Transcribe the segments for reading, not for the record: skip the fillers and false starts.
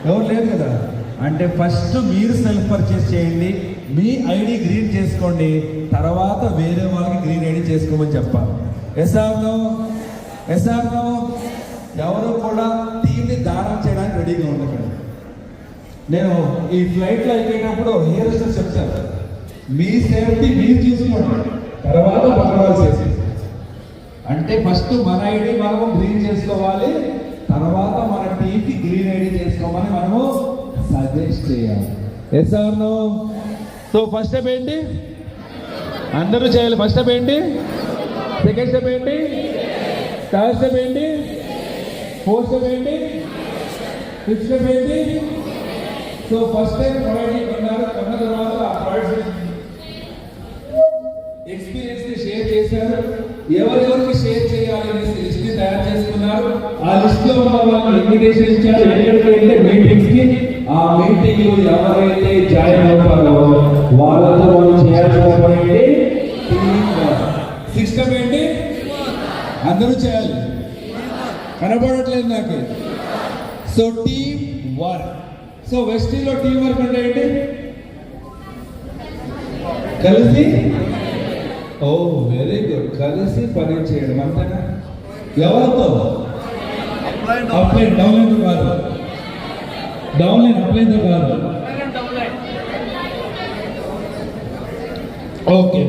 ఎవరు లేదు కదా. అంటే ఫస్ట్ మీరు సెల్ఫ్ పర్చేస్ చేయండి, మీ ఐడి గ్రీన్ చేసుకోండి, తర్వాత వేరే వాళ్ళకి గ్రీన్ ఐడి చేసుకోమని చెప్పాలి. Yes or no? Yes or no? ఎవరు కూడా టీంని దానం చేయడానికి రెడీగా ఉండకండి. నేను ఈ ఫ్లైట్లో ఎక్కేటప్పుడు హెయిర్ హోస్టెస్ చెప్తాను, మీ సేఫ్టీ మీరు చూసుకోండి, తర్వాత పక్కవాళ్ళు చేసి. అంటే ఫస్ట్ మన ఐడి మనము గ్రీన్ చేసుకోవాలి, తర్వాత మన టీంకి గ్రీన్ ఐడి చేసుకోమని మనము సజెస్ట్ చేయాలి. Yes or no? So first step ఏంటి? అందరూ చేయాలి. ఫస్ట్ స్టెప్ ఏంటి? సెకండ్ స్టెప్ ఏంటి? థర్డ్ స్టెప్ ఏంటి? ఫోర్త్ స్టెప్ ఏంటి? ఫిఫ్త్ స్టెప్ ఏంటి? సో ఫస్ట్ టైం ప్రొడక్ట్ కొన్న తర్వాత ఆ ప్రొడక్ట్ ఎక్స్పీరియన్స్ ని షేర్ చేశారు. ఎవరెవరికి షేర్ చేయాలి అనేసి లిస్ట్ ని తయారు చేసుకున్నారు. ఆ లిస్ట్ లో ఉన్న వాళ్ళకి ఇన్విటేషన్ ఇచ్చారు. ఎక్కడికైతే మీటింగ్స్ కి, ఆ మీటింగ్ లో ఎవరైతే జాయిన్ అవుతారో వాళ్ళతో వాళ్ళు చేయాల్సిన పని ఏంటి? సిక్స్ స్టెప్ ఏంటి? అందరూ చేయాలి. కనబడట్లేదు నాకు. So team work. సో వెస్టీలో టీం వర్క్ అంటే ఏంటి? కలిసి, ఓ వెరీ గుడ్, కలిసి పని చేయడం అంతేనా? ఎవరితో? అప్లైన్ డౌన్లైన్తో కాదు, డౌన్లైన్ అప్లైన్తో కాదు. ఓకే,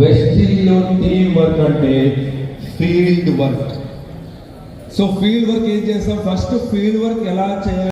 వెస్టీలో టీం వర్క్ అంటే field work. So field work ఏం చేస్తాం? ఫస్ట్ ఫీల్డ్ వర్క్ ఎలా చేయాలి?